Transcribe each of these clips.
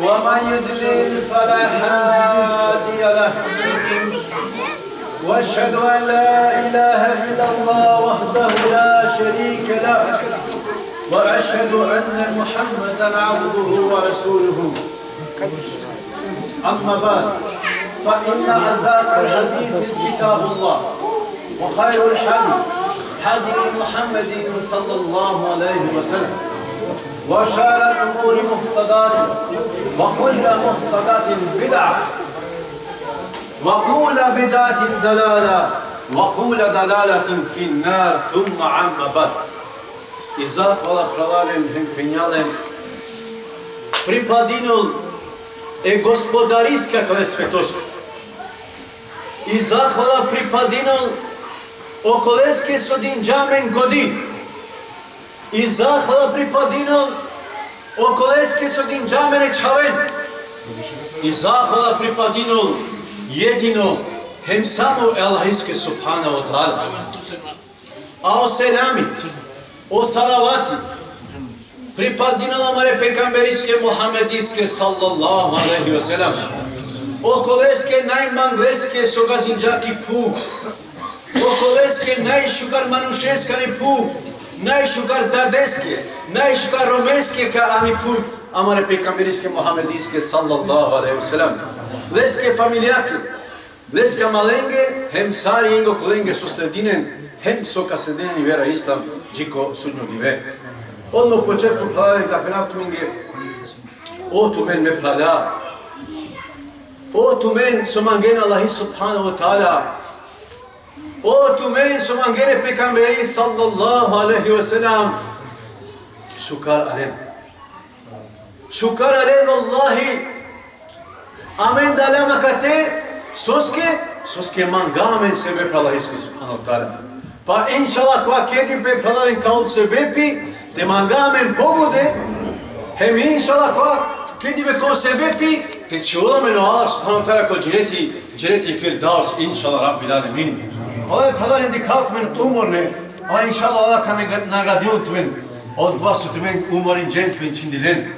ومن يضلل فلا هادي له واشهد ان لا اله الا الله وحده لا شريك له واشهد ان محمدا عبده ورسوله اما بعد فان اصدق الحديث كتاب الله وخير الحديث حديث محمد صلى الله عليه وسلم وشر الأمور محتضات وكل محتضات بدعة وكل بدعة دلالة وكل دلالة في النار ثم عما بعد. I zahvala pravalem penjalem pripadinul gospodariska klesvetoska. I zahvala pripadinul okoleske sodin džamen godin. I zahvala pripadinul okoleske sodin džamene čaven. I zahvala pripadinul jedino hem samo Allahiske subhanahu wa ta'ala. A o selami, o salavati pripadinul amare pekamberiske Muhammediske sallallahu alaihi wa sallam. Okoleske najmangleske sogazinđaki puh. Okoleske najšukar manušeskani puh. Najšukar dadeske, najšukar romeske ka ani pul amare pekamberiske Muhammediske sallallahu alaihi wa sallam. Leske familjake, leska malenge, hem sari ingo kolenge so sledinen, hem soka sledinen vera islam, džiko sudnjo dive. Odmah u početku plavim kapenavtu minge, otu men me plavlja, otu men somangen Allahi subhanahu wa ta'ala, otu men somangene pekamberi sallallahu alaihi wa sallam. Šukar alem. Šukar alem Allahi. Amen da alema kate soske mangamen sebe pa Allahisko subhanahu wa ta'ala. Pa inšallah kva kedim pe pradaren kao sebepi, te mangamen pobude, hem inšallah kva kedime kao sebepi, te će ulameno Allah subhanahu wa ta'ala kao dženeti firdaus, inšallah rabbil alemin. Ovaj pradar indikaut men umorne, a inšallah Allah kan nagradil tven, od dva su tven umorin džen tven čindilen.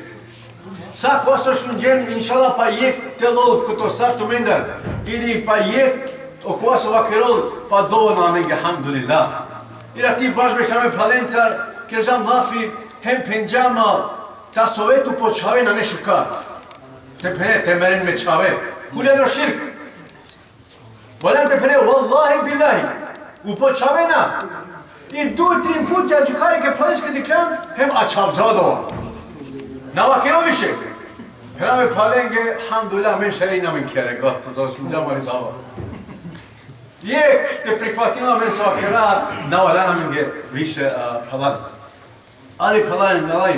Sak vasošun džen, inšallah pa jek telol kuto sartu mendar, ili pa jek okvaso vakerol, pa dovoljno amenge, alhamdulillah. Ira ti baš već name pralencar, keržam mafi, hem penjama, ta sovetu počave na nešukar. Te pene, te meren me čave, uljeno širk. Voljam te pene, wallahi billahi, upočavena. I trim put ja džukarike paleske diklam, hem açav džadova. Navakero više. Pename palenge, alhamdulillah, men šerina men kere, goto, za osinđamari dava. Je, te prihvatila men sa vakera, navaljana men ge više praladit. Ali praladit, nalaj,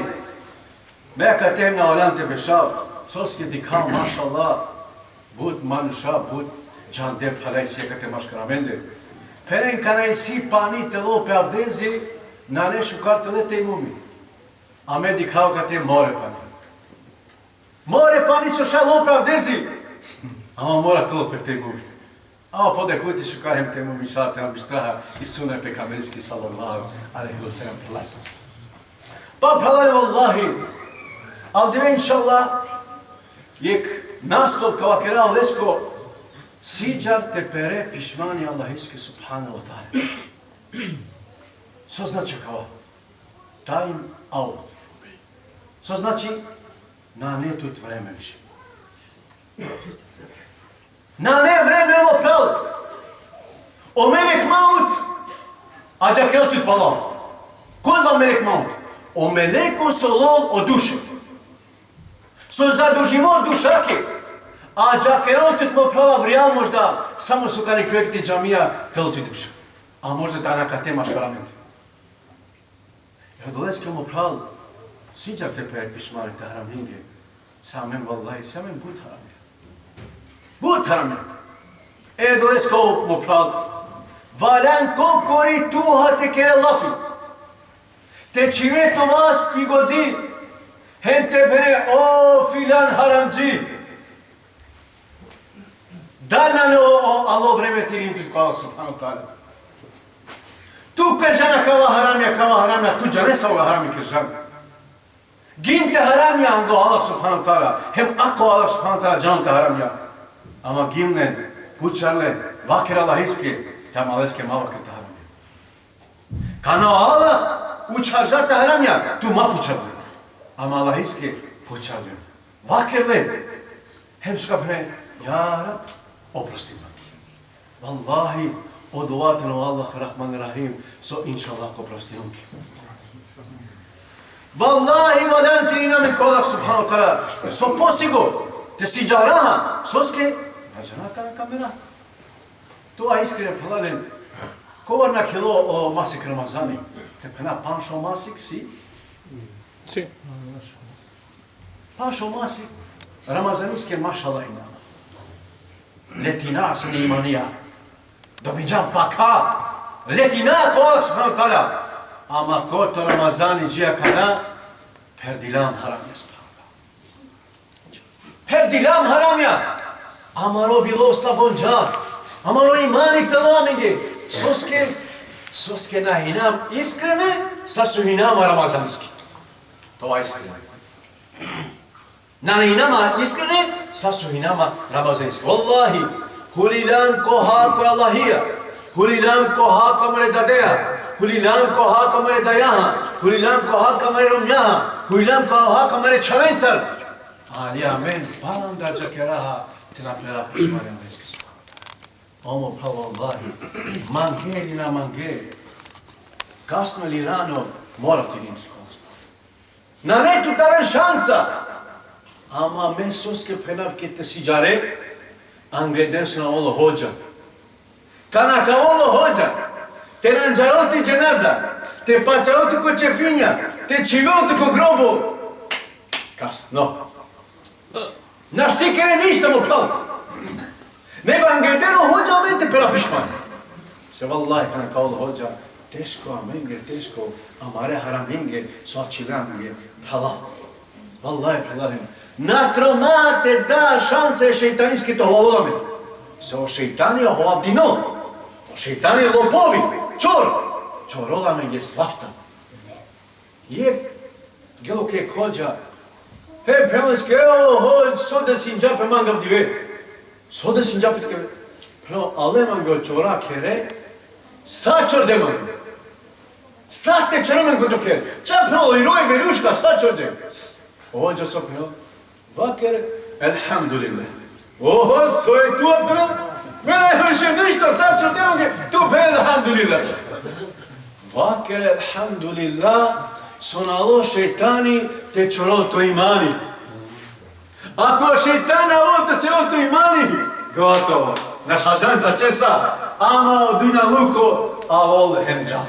meka tem navaljan te bešav, soske dikam, maša Allah, bud manuša, bud Can de palay siyakate maşkaramende. Peren kanay si pani telo pe avdezi nane şukar tele temumi. Amedi kavkate more pani. More pani so šalo pe avdezi. Ama mora telo pe temumi. Ama pode kuti šukar hem temumi šate nam bištraha i sunne pe kamerski sallallahu alaihi wa sallam palay. Pa palay vallahi. Avdeve inšallah jek naslov kavakera lesko Siđar te pere pišmani Allahiske subhanahu wa ta'ala. Co znači kao? Time out. Co znači? Na ne tut vreme više. Na ne vreme ovo prav. O melek maut. A džakero tut palam. Kod vam melek maut? O meleku solol o duše. So zadužimo dušake. A džakerotit mu prava vrijal možda samo su kani kvekti džamija teloti duša. A možda ta neka tema škarament. Jer doleske mu prav siđar te pere pišmari te haramlinge. Samen vallahi, samen bud haramlja. Bud haramlja. Doleske mu prav valan kokori tuha te kere lafi. Te čive to vas ki godin. Hem te pere o filan haramđi. Dal ne alo vreme ti rintu kao subhanahu ta'ala. Tu keržana kava haramja, tu džanesa oga harami keržana. Ginte haram ya Allah subhanahu ta'ala. Hem ako Allah subhanahu ta'ala can ta haram ya. Ama gimlen, kuçarle, vakir Allah iski, temaleske mavakir ta haram ya. Kana Allah uçarjat ta haram ya, tu ma puçarle. Ama Allah iski puçarle. Vakirle. Hem su kapne, ya Rab, oprosti bak. Vallahi, o duatinu Allah Rahman Rahim, so inšallah oprosti unki. Wallahi valentina me kolla subhanahu ta'ala. So posigo. Te si jaraha. Soske. Rajanata na kamera. Tu a iskreno pogledam. Kovar na kilo o masik Ramazani. Te pena panšo masik si? Si. Panšo masik. Ramazaniske mašala imama. Letina se ne imanija. Dobiđam paka. Letina kolla subhanahu ta'ala. Ama koto Ramazani džija kana, perdilam haram je spravda. Perdilam haram ya. Amaro vilosta bonđa. Amaro imani pelaminge. Soske na hinam iskrene, sa su hinama ramazanski. To je iskrene. Na hinama iskrene, sa su hinama ramazanski. Wallahi, hulilan ko hako Allahija. Hulilan ko hako mredadeja. Hulilan ko haka mare dayaha, hulilan ko haka mare rumyaha, hulilan ko haka mare čavencar. Ali amen, palam da džakeraha, te naplera pušmarja neske spavata. Omo pravo Allahi, mange ili na mange, kasno ili rano, mora ti niti spavata. Na netu taren šansa. Ama mesoske penavke te si džare, angreden su na olo hođa. Kanaka olo hođa. Te nanđaroti dženaza, te pačaroti ko čefinja, te čiviloti ko grobu. Kasno. Naš ti kere ništa mu pravo. Nego angedeno hođa omente pera pišman. Se vallahi kana kao hođa, teško amenge, teško, amare haramenge, soačilange, prala. Vallahi prala. Natromate da šanse šeitaniski to hovolame. Se o šeitani ohovavdino. O šeitani lopovi. Čorola me je svašta. Je, gelo ke hođa. He, pelanske, evo, hođ, sode sinđape mangav dive. Sode sinđape tkeve. Pravo, ale mangav čora kere, sačor de mangav. Sate čora mangav to kere. Ča pravo, i roje veruška, sačor de. Hođa so pravo, vakere, elhamdulillah. Oho, so je tu pravo. Mene više ništa sačor de mangav, tu pe elhamdulillah. Vakere, alhamdulillah, sonalo šeitani te čorolo to imani. Ako šeitana ovo te čorolo to imani, gotovo. Naša džanča česa, ama od dunja luko, a vole hemđa.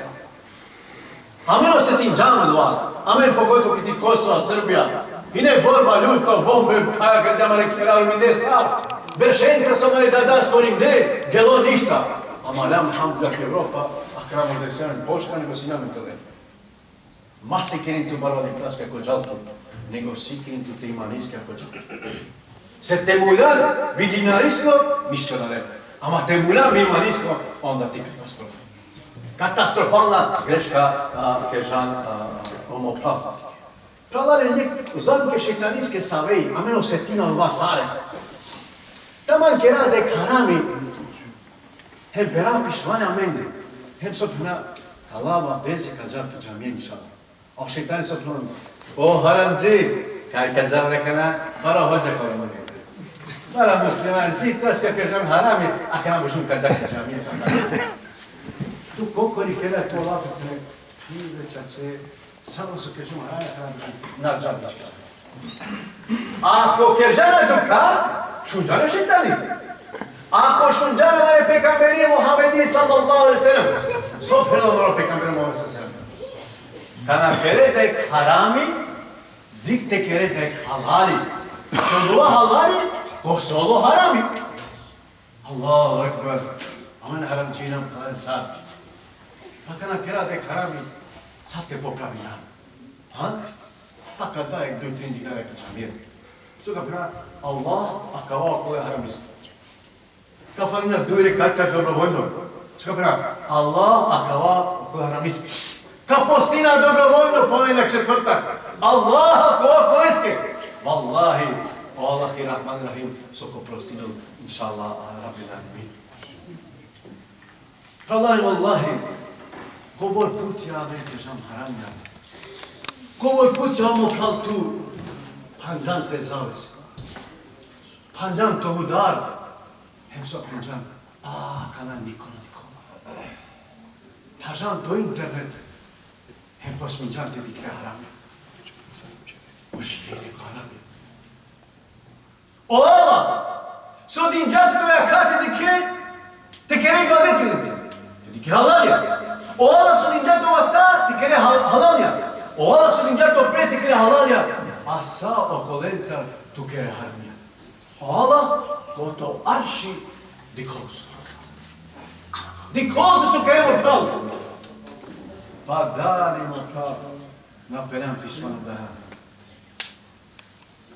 Ameno se tim džama dva, amen pogotovo ki ti Kosova, Srbija. I ne borba ljudto, bombe, kaja grdama rekeraru mi ne sav. Beršenca som ali da da stvorim ne, gelo ništa. Ama nam alhamdulillah Evropa, Kramo da je sve pošta, nego si nam tele. Mase kerin tu barvali praska ko džalki, nego si kerin tu te imanijski ako džalki. Se te mulan bi dinarisko, ništa da ne. Ama te mulan bi imanijsko, onda ti katastrofa. Katastrofalna greška, kežan, ono pravda. Pravda je njek zadnke šeitanijske saveji, a meno se tina dva sare. Taman kera de karami, hem pera pišvanja mende. Hem sopna kalava vezi kazavki džamijen inšallah. A šeitani sopna o haramci, kaj kazav rekana, para hođa kalamani. Para muslimanci, točka kažem harami, a kana božum kazavki džamijen. Tu kokori kera to lafetne, čače, samo su kažem harami, na džamička. Ako kažana džuka, šunđane šeitani. Ako šunđane mare pekamberije Muhammedi sallallahu alaihi sallam, soprano maro pekamberije Muhammedi sallallahu alaihi sallam. Kana kere dek harami, dikte kere dek halali. Šodua halali, ko solo harami. Allahu ekber. Aman haramčinam kare sad. Pa kana kera dek harami, sad te popravi nam. Ha? Pa kada je 2-3 dinara kičamir. Što ga prema Allah, a kao ko je haramiski. Kafanina dure kakva dobrovoljno. Što ga prema Allah, a kao ko je haramiski. Капостина доброволно понедjelak, четвртак. Аллаха колески. Валлахи, Аллах и Рахман Рахим со копростинал, иншаллах, Раббил алемин. Валлахи, govor put ja vetežam haranja. Govor put ja mo kaltu. Panjan te zaves. Panjan to udar. Hem so panjan. Kana nikona. Tajan to internet. Hem posminjan te dikre haranja. Ušivine haranja. Ola! So dinjat to ja kate dikre. Te kere ibadetinice. Dikre halalja. Ola so dinjat to vasta. Te kere halalja. Ola so dinjat to pre te kere halalja. A sa okolenca tu kere haranja. Ola goto arši dikotu. Dikotu su kere pravdu. Pa danimo pravdu. Naperem pishman da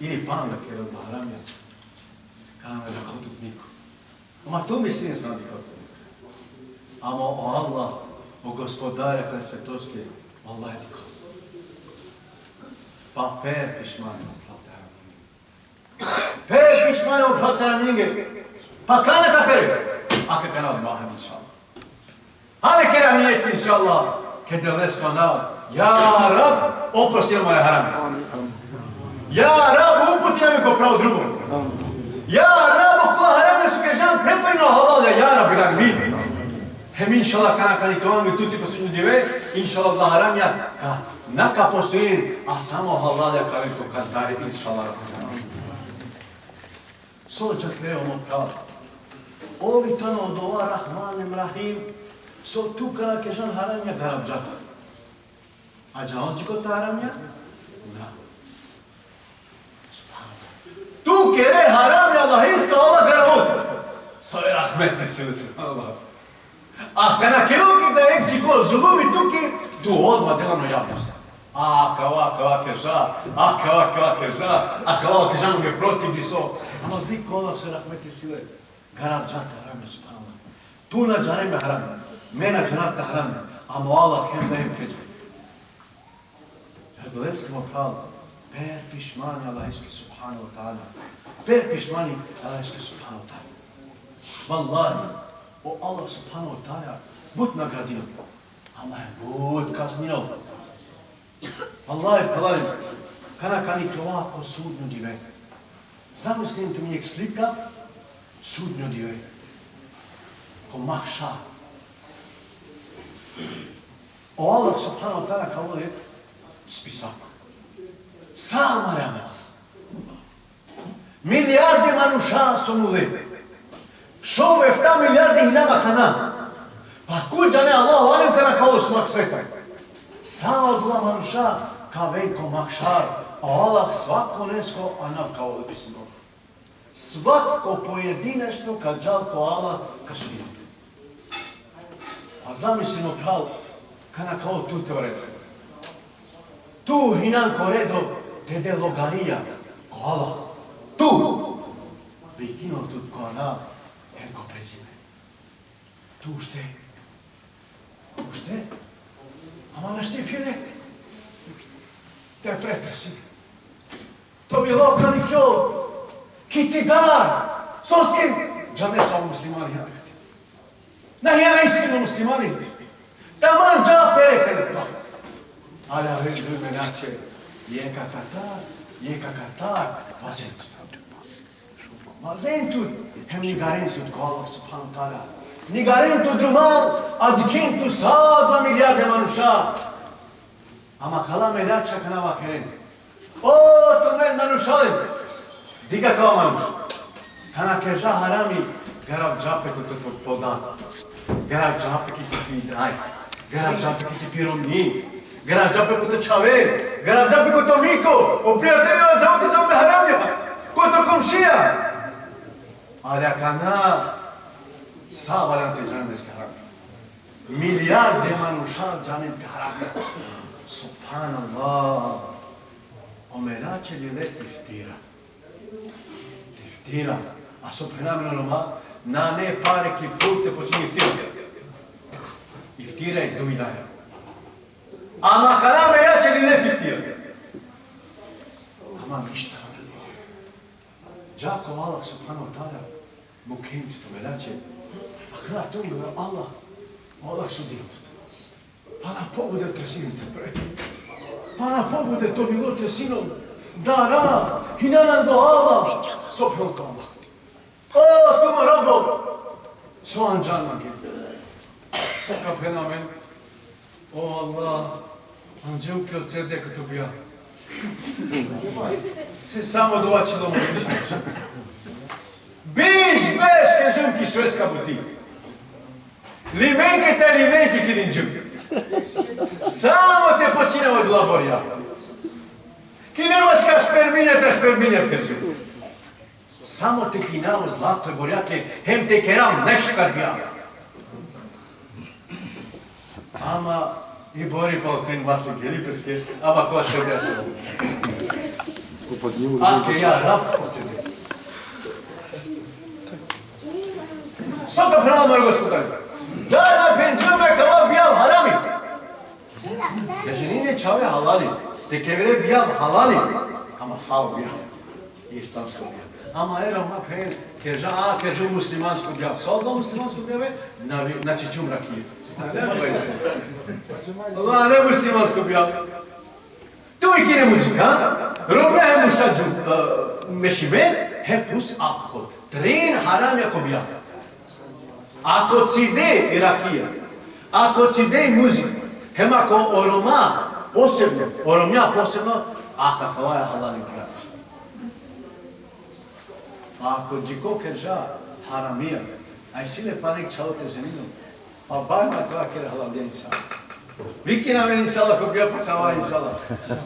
ili panda kere od haranja. Kana da kotu niko. Ma tu mislim zna dikotu. Amo o Allah, o gospodare presvetovske, Allah je dikotu. Pa per pishman Per pishman uprotara minge. Pa kana ka per? Aka kana od maham inšallah. Ale kera nijeti inšallah. Kede les kanal. Ja Rab, oprosti nam moje harame. Ja Rab, uputi nam ko pravo drugo. Ja Rab, okula harame su kažan pretvorino halalja. Ja Rab, gran mi. Hem inšallah kana kani kavam tuti ko su ljudive. Inšallah Allah haramja. Naka postoji, a samo halalja kavim ko kantari, inšallah. Sođa krevamo pravo. Ovi tano od ova Rahmanem Rahim, so tu kana kežan haramja garabđat. A džaon čiko ta haramja? Da. Tu kere haramja Allahinska Allah garabot. So je rahmeti sile subhanallah. A kana keruki da ek čiko zulumi tuki, tu odmah delano javnost. Kava keža, kava keža me protivni so. Ama di kola se rahmeti sile. Garabđata haramja subhanallah. Tu na džaneme haramja. Mena džanata haramja. Amo Allah hem da hem keđe. Gleskimo pravo. Per pišmani Allahijski subhanahu wa ta'ala. Per pišmani Allahijski subhanahu wa ta'ala. Wallahi, o Allah subhanahu wa ta'ala bud nagradino. Ama je bud kasnino. Wallahi, palalim, kana kanite ovako sudnju dive. Zamislim tu njeg slika sudnju dive. Ko mahša. O Allah subhanahu wa ta'ala kao je spisak. Sama rama. Miliarde manuša su mule. Šove vta miliarde hinama kana. Pa kuđane Allahu alim kana kao smak sveta. Sa odla manuša ka venko mahšar. A Allah svako nesko ana kao lepisno. Svako pojedinačno ka džalko Allah ka sudinom. A zamislimo pravo kana kao tu teoretu. Tu hinan koredo tede logarija ko Allah. Tu! Vikino tu ko ana enko prezime. Tu šte? Tu šte? Ama našte pjene? Te pretresi. To bi lokani kjol. Ki ti dar. Soski. Džame samo muslimani hanekati. Nahijana iskreno muslimani. Taman dža perete pa. Ali ave druge naće. Jeka katar. Vazentut. Vazentut. Hem nigarentut ko Allah subhanahu ta'ala. Nigarentut druman. Adkentu sadla milijarde manuša. Ama kala melača kanava keren. O, to men manušalim. Diga kao manuš. Kana keža harami. Garav džape ko te podat. Garav džape ki se pidaj. Garav džape ki ti piromni. Garav džape ko te čave. Garav džape ko to miko. O prijateljima džavu te džavu me haramja. Ko to komšija. Ali kana savalan te džaneske haramja. Milijarde manuša džanete haramja. Subhanallah. Omerače ljude tiftira. Tiftira. A subhanallah, na ne pare ki puste počini iftira. Iftira je dujnaja. Ама караме јаче ли не тифтира. Ама ништа не било. Джако Аллах субхану таля му кемтито веляче. А кра тунга Аллах судилот. Pa na pobude tresinom te pre. Pa na pobude to bilo tresinom. Dara, inanan do Allah. Sobhel to Allah. O, tuma robo. Soğan canma gidi. Soka penamen. O Allah. Anđelke od srdeka to bija. Se samo dovačilo mu ništa. Biš, ke žumki švedska butik. Limenke kidin žumki. Samo te počinemo od laborja. Ki nemačka šperminja perđu. Samo te kinamo zlato borjake, hem te keram neškarbija. Ama i bori paltrin masinke, lipeske, ama ko čedjače. Ake ja rab pocedim. Soka prava moj gospodari. Dana penđume kava bijal harami. Ženine čave halali, te kevere bijal halali. Ama sal bijal. Islamsko bijal. Ama era ma pen, kežu muslimansko bijal. Sal do muslimansko bijave, znači čum rakije. Allah, ne muslimansko bijal. Tu i kine muzika, rume hem mušađu mešime, hem plus alkohol. Trin haram jako bijal. Ako cide i rakija, ako cide i muzika, hem ako oromja posebno, a kakava je halal i krač. Ako džiko kerža haramija, aj sile panik čao te ženinu, pa bar na kva kere halal djen sala. Viki na meni sala ko bija pa kava i sala.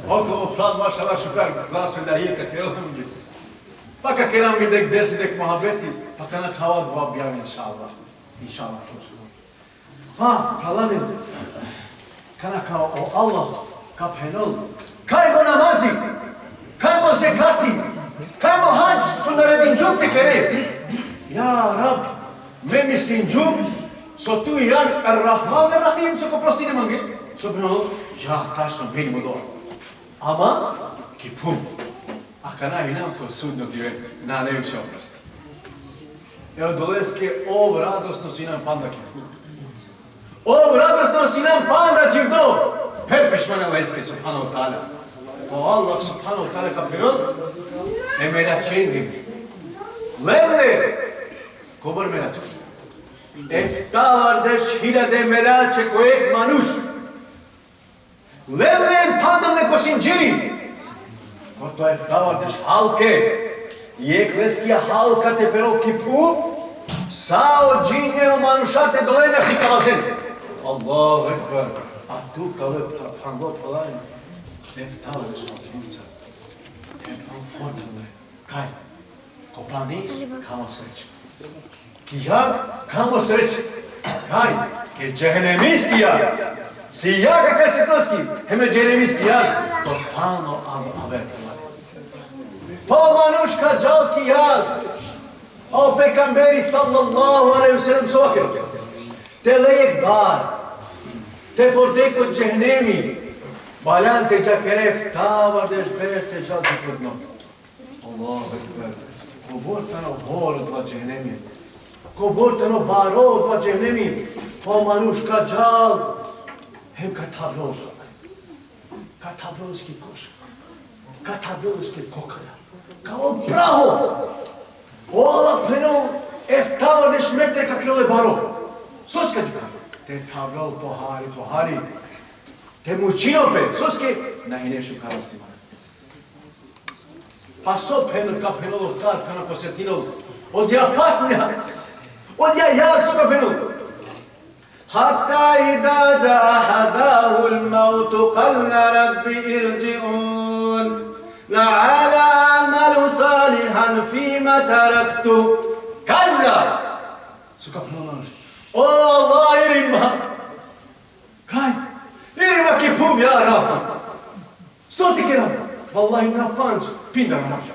Oko plan maša vašu kar glasu da je kak jelam gi. Pa kak jelam gi dek desi dek mohabeti, pa kana kava dva bija inšallah. Inšallah točno. Pa, pralanim, kana kao o Allah, ka penol, kajmo namazi, kajmo zekati, kajmo hađ su naredin džub te kere. Ja, Rab, me mislim džub, so tu jan ar-Rahman ar-Rahim, so ko prosti ne mange. So bilo, ja, tačno, minimo dole. Ama, kipum. A kana i nam to sudno dive, na neviše oprosti. Evo doleske, ov radosno si nam panda kipum. Ov radosno si nam panda dživdo. Pepiš mene lejske subhanahu ta'ala. To Allah subhanahu ta'ala kapirol, emelačengi. Lele, kobor melaču. Eftavardeş hiljade melače kojeg manuš. Lele pandale kosinđiri. Ko to eftavardeş halke. Jekleskija halka te pero kipuf. Sao džinjeno manušate dole nešti kavazen. Allahu ekber. A tu kao je hangot palajn. Eftavardeş halka. Temprom fordale. Kaj? Kopani, kamo sreće. Kijak, kamo sreće. Kaj? Ke džehenemiski jak. Si jaka kaj se toski. Heme džehenemiski jak. Totalno avertila. Pa manuška džalki jak. A o pekamberi sallallahu alaihi wa sallam soker. Te lejek bar. Te fordeko džehenemi. Balan te džakeref. Tavardeš bete džalki podno. Allahu ekber. Ko bortano hor dva džehenemi. Ko bortano baro dva džehenemi. Pa manuška džal. Hem katablovski košak. Katablovski kokalja. Kao praho. Ola penol eftavardeš metre kakrele baro. Soska džuka. Te tablol pohari. Te mučinope. Soske nahinešu karostima. Pa so penol ka penolov tad kana posetinov. Odja patnja. Odja jak so ka penol. Hatta idha jahadahu al-mautu qalla rabbi irji'un. لعل أعمل صالحا فيما تركت كلا سكبنا O Allah irima kaj irima kipum ya Rab soti keram vallahi na panč pinda namaz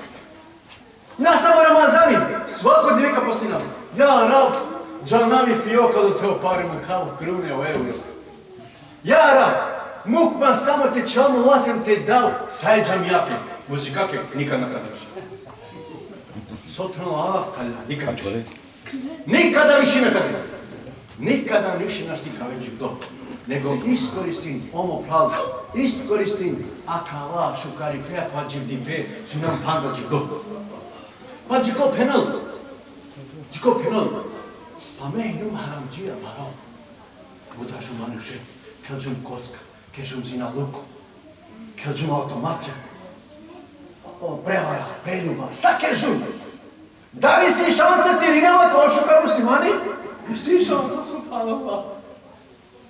na samo Ramazani svako dvijeka poslije nam ja Rab džanami fioka do te oparimo kao krune o euro ja Rab Мукма само те чалмо ласем те дал, сај джамијаке, музикаке, никад не кадаш. Сотно Аллах никад не. Никада више не кадаш. Никада више нашти кавеđi дом. Него искористин омо прав, искористин акава шукари пеа кваđi вдипе, су нам пандаđi дом. Па джико пенал, па ме инум харамđија баро. Будажу мануше, келđum коцка, кежum зина луку, келđum автоматија. Превара, прелюба, сакежум. Дали си шанса ти ринава тоа шукар муслимани? И си шанса, субханаллах.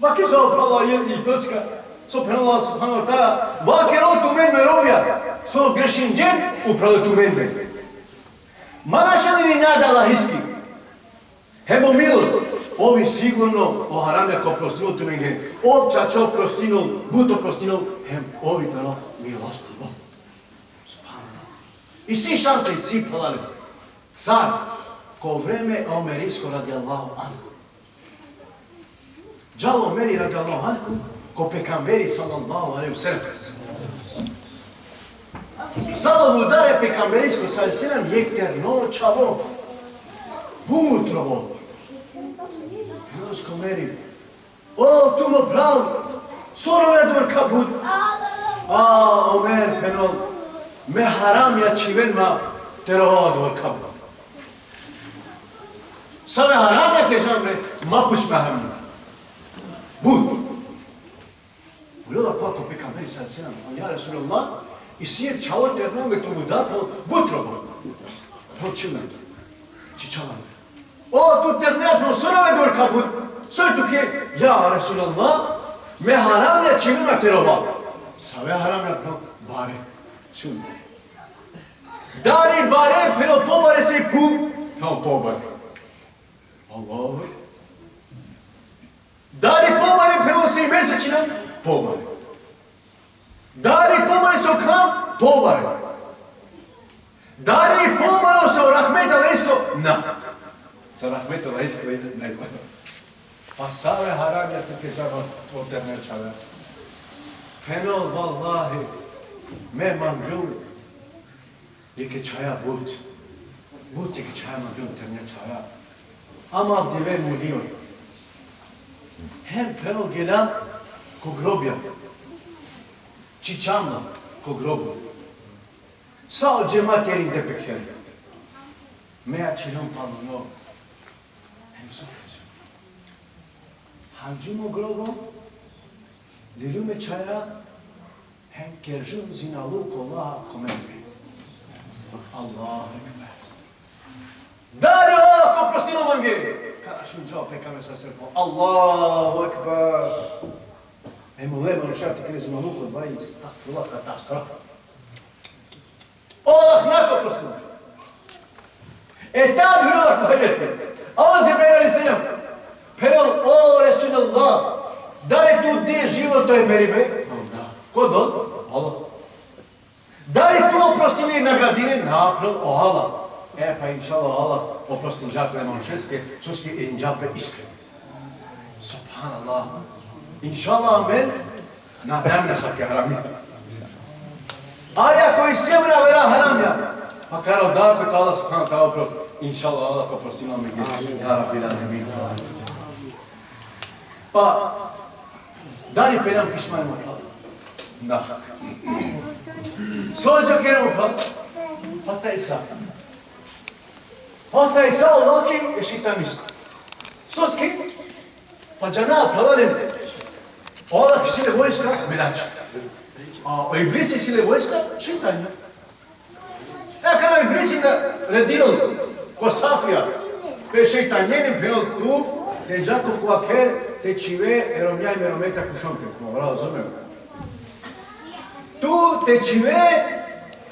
Ваке жал права јети и точка. Субханаллах, субханаллах, таа. Ваке род у мен ме робја. Со грешин джен, управле ту мен бе. Манаша ли ни надала иски? Хемо милост. Ови сигурно, о харамја ко простинол ту мен ген. Овча чо простинол, буто простинол, хем ови тано милостиво. Субханаллах. И си шанса и си пралали. Sad, ko vreme Omerijsko radijallahu anhu. Džal Omeri radijallahu anhu, ko pekamberi sallallahu alaihi wa sallam. Salavu dare pekamberisko sallallahu alaihi wa sallam jekter noćavo, butrovo. Noćko meri. O, tumo prav, sorove dvor kabut. Omer penol, me haram ja čivenma, terova dvor kabut. Save haramja kežamre, mapuć me haramja. Bud. Uljoda kako pekamberi sallallahu alaihi wa sallam, ja Resulullah, i sijek čavo ternove tomu dapao, butrovo. Pročime, čičavan. O, tu ternepno, sorove dvor kabut. Soj tuke, ja Resulullah, me haramja čivima terova. Save haramja pro bare. Čume. Dari bare, pero pobare se pum. No, pobare. Allahu. Dari pobare, pero se i mesečina. Pobare. Dari pobare se okram. Pobare. Dari pobare se o rahmet alaisko. Na. Sa rahmet alaisko ne gleda. Pa save haramja tuke džaba oterne čave. Penol vallahi. Me mangrun. Jeke čaja but. But jeke čaja mangrun terne čaja. Ama avdive mulion. Hem penol gelam ko grobja. Čičamla ko grobu. Sao džemat jerin depekeri. Mea činom paluno. Hem sokeđa. Hanđumo grobo. Lilume čaja. Hem keržum zinalu kola komembi. Allahu ekber. Dari Allah ko prostino mange. Karašun džao pekame sa srpo. Allahu ekber. Emo levo šati krezu na luku 20. Takvila katastrofa. Allah nako prostino. Tad hrudak vajete. Allah Džibril alaihissalam. Pero o Resulullah. Da li tu gdje život toj meribe? Ko dol? Allah. Da li tu oprostili nagradine? Napril o Allah. Pa inšallah Allah oprostil žape manšeske, suske i džape iskrene. Subhanallah. Inšallah amen. Nadam na svake haramja. Aja koji sjemna vera haramja. Pa karo da ko Allah subhanahu ta'ala oprosti. Inšallah Allah oprostil nam i ja rabbi alamin. Pa da li peljam pišmanimo pravo? Da. Sođa keremo pravo. Pa taj sam. Pa taj sa Allafi je šitan isko. Soski, pa džana pravalen. Allah sile vojska, medača. A iblisi sile vojska, šitanja. Kada iblisi da redinol, ko Safija, pe šeitanjenim penol tu, te džako kuaker, te čive, eromja i merometa kušompe. Mora, razumem. Tu te čive,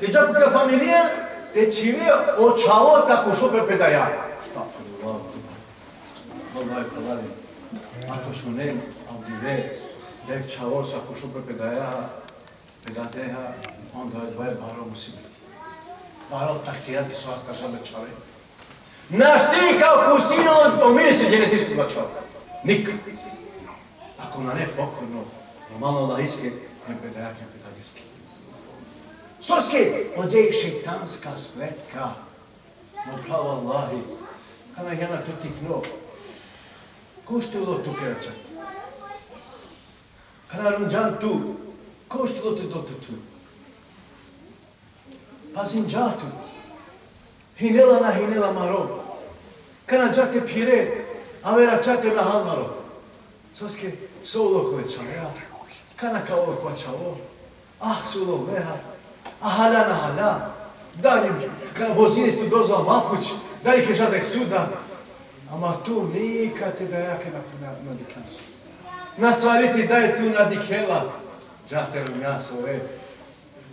te džako ka familija, te čive očavo tako šope pedaja. Stafirullah. Vallahi pravali. Ako šunem, avdive, dek čavo sa ako šope pedaja, pedateha, onda je dvaje baro musi biti. Baro taksiranti su astažale čave. Naš ti kao kusino, pomiri se genetički čava. Nikad. Ako na ne pokorno, Мало лаиски, не предајаке педагиски. Соске, одеј шейтанска сплетка. Но право Аллахи, кана јана тути кно. Кој што ло ту керачат? Кана рунджан ту, кој што ло ту доту ту? Пазин джату, хинела на хинела маро. Кана джате пире, а вера чате на хал маро. Соске, соло клечалеа, кана као квачало, ах соло леha, а халя на халя, дали возинисту дозва мапуć, дали ке жадек суда, ама ту никате да јаке на дикан. Насвалити дај ту на дикела, джате рунјасо е.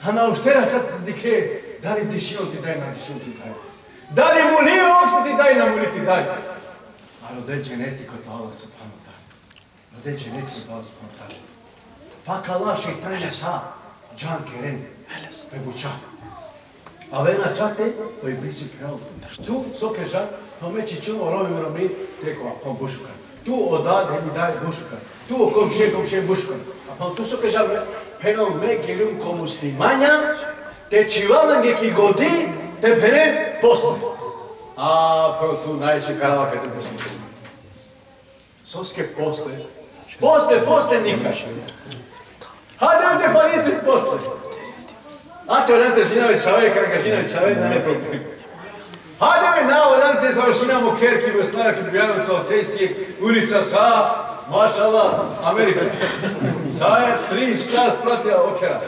А на уштера чате дике, дали дишил ти дај на дишил ти дај. Дали мулио ошто ти дај на мули ти дај. А роде дженетикот Аллах субхану ва таала. Роде дженетикот Аллах субхану ва таала. Пак Аллах шейтања са, джан керен, пебуча. А вена чате, ој биси прел. Ту соке жан, помечи чумо ровим роми, теко апон бушукан. Ту одаде ми дај бушукан. Ту комше бушукан. Апон ту соке жан, пенол ме герум ко муслимања, те чивален ге ки годи, те пенен после. А, про ту најче карава кај те после. Соске после. После никаш. Хајде ме те фаните после. Аче варанте жинави чаве, крака жинави чаве, не е проблем. Хајде ме на варанте завршинамо керки во Снарки Бујановца од Тесијек, улица Са, машала, Америка. Са е 3-4 спратија окера.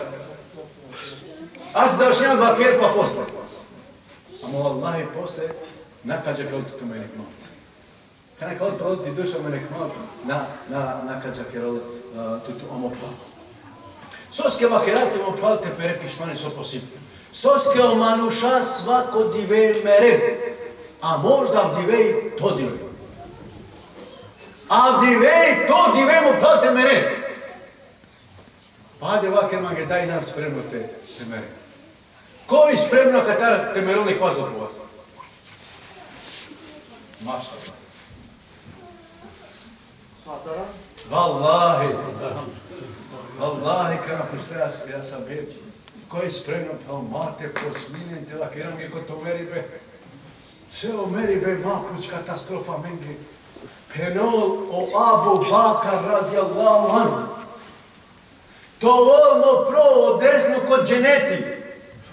Аз завршинам 2 керпа после. Ама Аллахи после, накаđa kao мене кмот. Кана као продати душа мене кмот, накаđa керол туту омопла. Соске макерате му плате перепи шмани со посип. Соске омануша свако дивеј мерем. А можда вдивеј то дивеј. А вдивеј то дивеј му плате мерем. Паде вакер манге дај нам спремно те мерем. Кој спремно катар те мерони квазо по вас? Машалла. Сатара? Wallahi, kana postoja ja sam beb, koji je spremno pa mate posminjen, te lakiram je kod to meri be. Sve o meri be mapuć katastrofa menge. Penol o Abu Bakar radijallahu anhu. To volno pro o desno kod dženeti.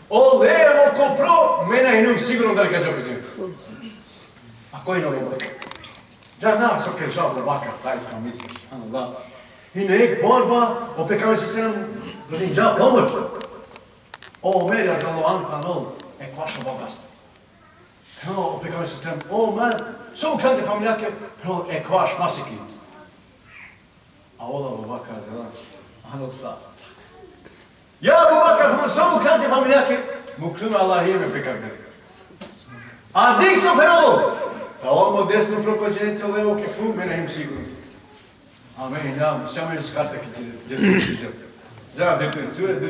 O levo ko pro, mena i num sigurno da li kad džobe dženeti. A koji novo Bakar? Džar nam so kaj žabo Bakar, zaista mislim, subhanallah. I nek borba, opekame se nam rodin dža pomoć. O meri radijallahu anhu kanol, ek vaše bogatstvo. Prvo, opekame se nam, o man, so ukrante familjake, prvo, ek vaš masikint. A ola Abu Bakar radijallahu anhu sad. Ja Abu Bakar, prvo, so ukrante familjake, muklima Allah ime pekame. A dik so prvo, da ovo desno prokođenite o levo kepu, mene im sigurno. Amen, ja, samo još kartak i će, džeram, džeram,